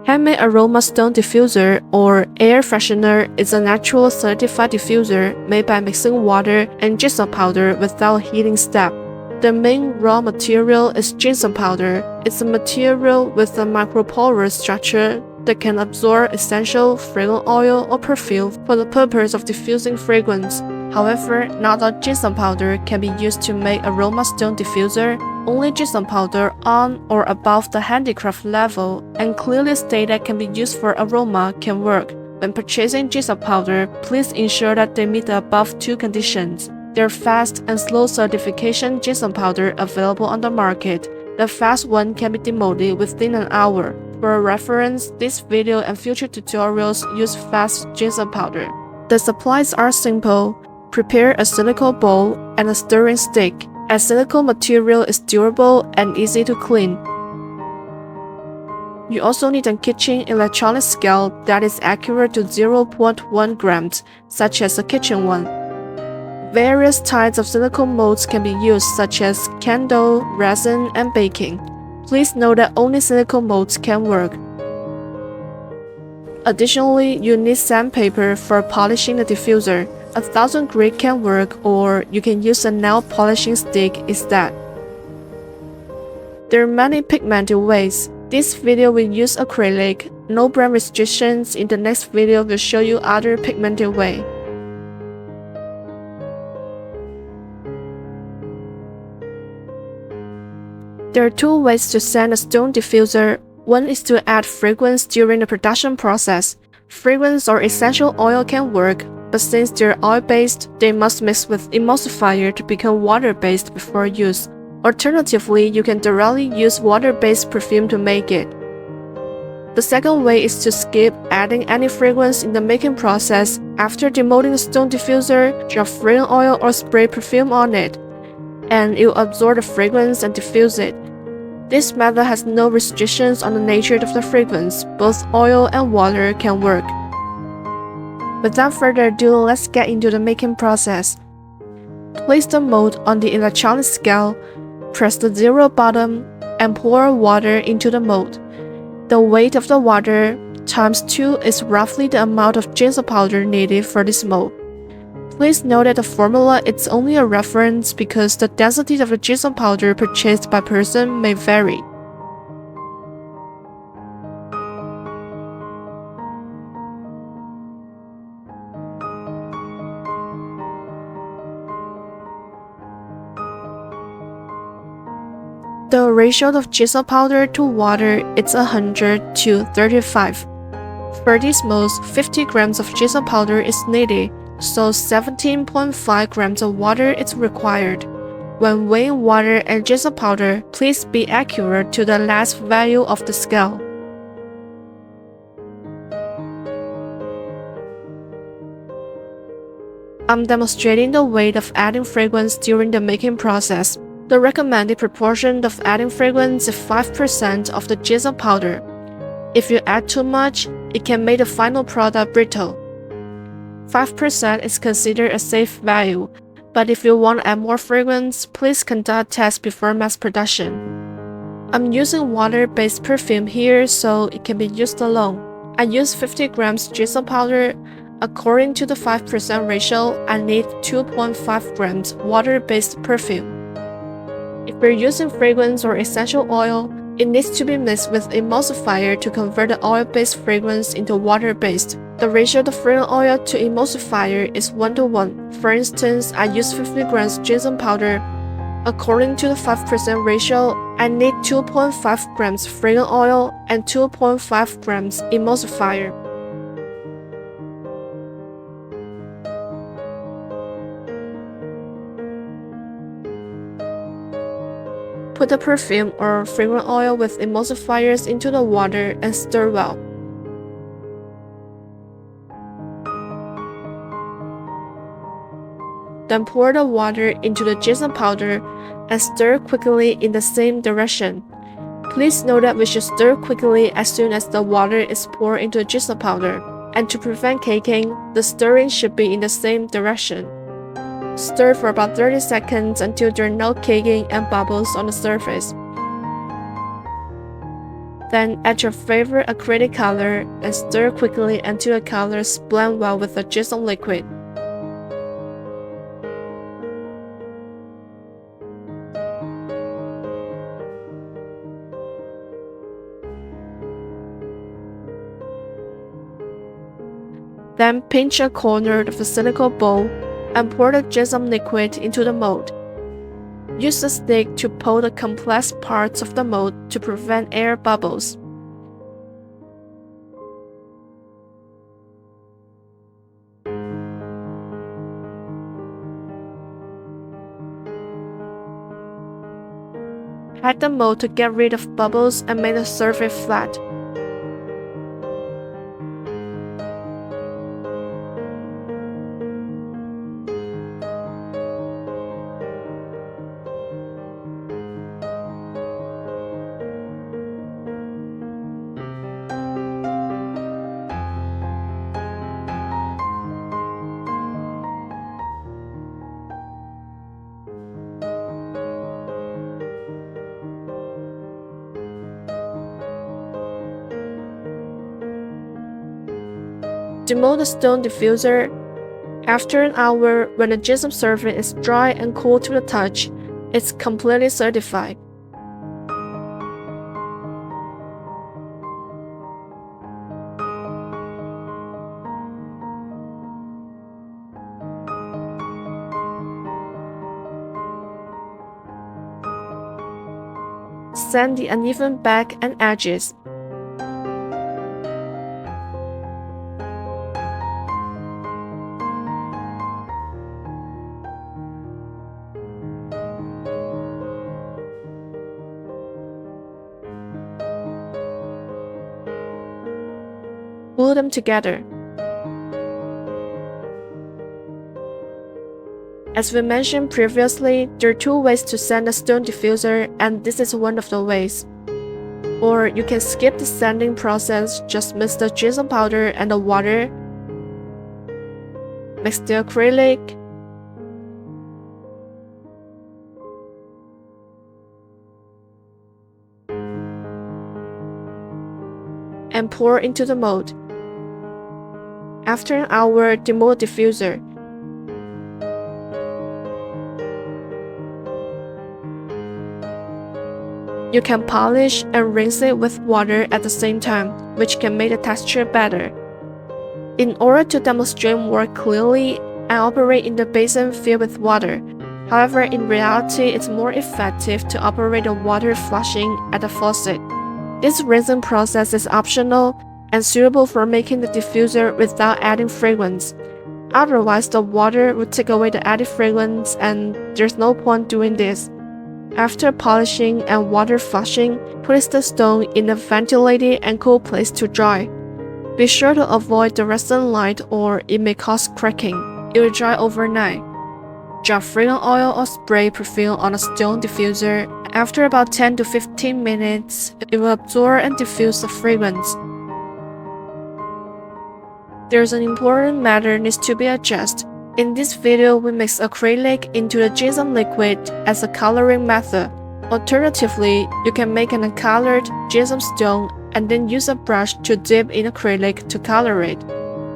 Handmade Aroma Stone Diffuser or air freshener is a natural solidified diffuser made by mixing water and gypsum powder without heating step. The main raw material is gypsum powder. It's a material with a microporous structure that can absorb essential fragrance oil or perfume for the purpose of diffusing fragrance. However, not all gypsum powder can be used to make aroma stone diffuser. Only gypsum powder on or above the handicraft level and clearly stated can be used for aroma can work. When purchasing gypsum powder, please ensure that they meet the above two conditions. There are fast and slow certification gypsum powder available on the market. The fast one can be demolded within an hour. For reference, this video and future tutorials use fast gypsum powder. The supplies are simple. Prepare a silicone bowl and a stirring stick. As silicone material is durable and easy to clean. You also need a kitchen electronic scale that is accurate to 0.1 grams, such as a kitchen one. Various types of silicone molds can be used, such as candle, resin, and baking. Please note that only silicone molds can work. Additionally, you need sandpaper for polishing the diffuser. 1000 grit can work, or you can use a nail polishing stick instead. There are many pigmented ways. This video will use acrylic. No brand restrictions. In the next video, we'll show you other pigmented way. There are two ways to sand a stone diffuser. One is to add fragrance during the production process. Fragrance or essential oil can work, but since they're oil-based, they must mix with emulsifier to become water-based before use. Alternatively, you can directly use water-based perfume to make it. The second way is to skip adding any fragrance in the making process. After demolding the stone diffuser, drop fragrance oil or spray perfume on it, and it will absorb the fragrance and diffuse it. This method has no restrictions on the nature of the fragrance. Both oil and water can work. Without further ado, let's get into the making process. Place the mold on the electronic scale, press the zero bottom, and pour water into the mold. The weight of the water times 2 is roughly the amount of gypsum powder needed for this mold. Please note that the formula is only a reference because the density of the gypsum powder purchased by person may vary. The ratio of gypsum powder to water is 100 to 35. For this molds, 50 grams of gypsum powder is needed, so 17.5 grams of water is required. When weighing water and gypsum powder, please be accurate to the last value of the scale. I'm demonstrating the weight of adding fragrance during the making process. The recommended proportion of adding fragrance is 5% of the gypsum powder. If you add too much, it can make the final product brittle. 5% is considered a safe value, but if you want to add more fragrance, please conduct tests before mass production. I'm using water-based perfume here, so it can be used alone. I use 50 grams gypsum powder. According to the 5% ratio, I need 2.5 grams water-based perfume. If you're using fragrance or essential oil, it needs to be mixed with emulsifier to convert the oil-based fragrance into water-based. The ratio of fragrance oil to emulsifier is 1:1. For instance, I use 50 grams gypsum powder. According to the 5% ratio, I need 2.5 grams fragrance oil and 2.5 grams emulsifier. Put the perfume or fragrance oil with emulsifiers into the water and stir well. Then pour the water into the gypsum powder and stir quickly in the same direction. Please note that we should stir quickly as soon as the water is poured into the gypsum powder, and to prevent caking, the stirring should be in the same direction. Stir for about 30 seconds until there are no caking and bubbles on the surface. Then add your favorite acrylic color and stir quickly until the colors blend well with the gypsum liquid. Then pinch a corner of the silicone bowl and pour the gypsum liquid into the mold. Use a stick to pull the complex parts of the mold to prevent air bubbles. Pat the mold to get rid of bubbles and make the surface flat. Demold the stone diffuser. After an hour, when the gypsum surface is dry and cool to the touch, it's completely solidified. Sand the uneven back and edges. Glue them together. As we mentioned previously, there are two ways to sand a stone diffuser, and this is one of the ways. Or you can skip the sanding process, just mix the gypsum powder and the water, mix the acrylic, and pour into the mold. After an hour, demold diffuser. You can polish and rinse it with water at the same time, which can make the texture better. In order to demonstrate more clearly, I operate in the basin filled with water. However, in reality, it's more effective to operate the water flushing at the faucet. This rinsing process is optional and suitable for making the diffuser without adding fragrance. Otherwise, the water would take away the added fragrance, and there's no point doing this. After polishing and water flushing, place the stone in a ventilated and cool place to dry. Be sure to avoid direct sunlight or it may cause cracking. It will dry overnight. Drop fragrance oil or spray perfume on a stone diffuser. After about 10 to 15 minutes, it will absorb and diffuse the fragrance. There's an important matter needs to be adjusted. In this video, we mix acrylic into the gypsum liquid as a coloring method. Alternatively, you can make an uncolored gypsum stone and then use a brush to dip in acrylic to color it.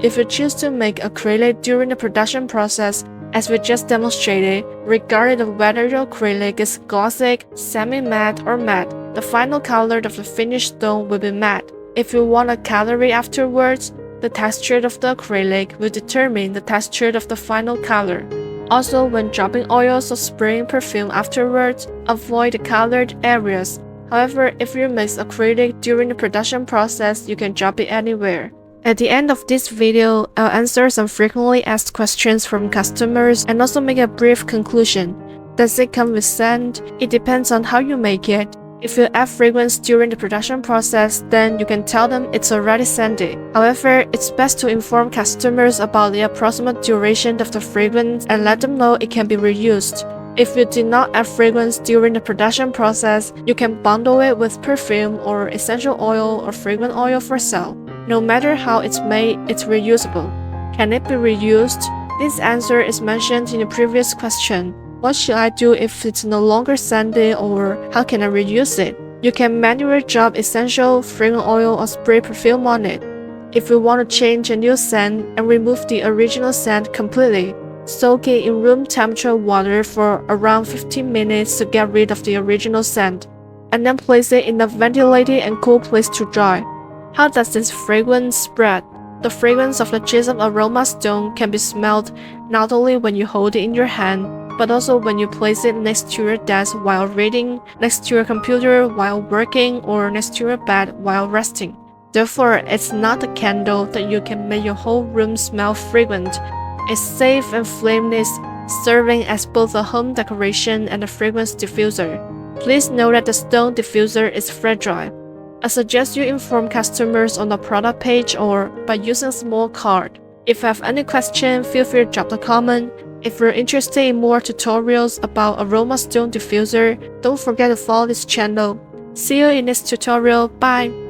If you choose to make acrylic during the production process, as we just demonstrated, regardless of whether your acrylic is glossy, semi-matte, or matte, the final color of the finished stone will be matte. If you want to color it afterwards, the texture of the acrylic will determine the texture of the final color. Also, when dropping oils or spraying perfume afterwards, avoid the colored areas. However, if you mix acrylic during the production process, you can drop it anywhere. At the end of this video, I'll answer some frequently asked questions from customers and also make a brief conclusion. Does it come with scent? It depends on how you make it. If you add fragrance during the production process, then you can tell them it's already scented. However, it's best to inform customers about the approximate duration of the fragrance and let them know it can be reused. If you did not add fragrance during the production process, you can bundle it with perfume or essential oil or fragrance oil for sale. No matter how it's made, it's reusable. Can it be reused? This answer is mentioned in the previous question. What should I do if it's no longer scented, or how can I reuse it? You can manually drop essential, fragrant oil or spray perfume on it. If you want to change a new scent and remove the original scent completely, soak it in room temperature water for around 15 minutes to get rid of the original scent, and then place it in a ventilated and cool place to dry. How does this fragrance spread? The fragrance of the Gypsum aroma stone can be smelled not only when you hold it in your hand, but also when you place it next to your desk while reading, next to your computer while working, or next to your bed while resting. Therefore, it's not a candle that you can make your whole room smell fragrant. It's safe and flameless, serving as both a home decoration and a fragrance diffuser. Please note that the stone diffuser is fragile. I suggest you inform customers on the product page or by using a small card. If you have any question, feel free to drop a comment. If you're interested in more tutorials about Aroma Stone Diffuser, don't forget to follow this channel. See you in this tutorial. Bye!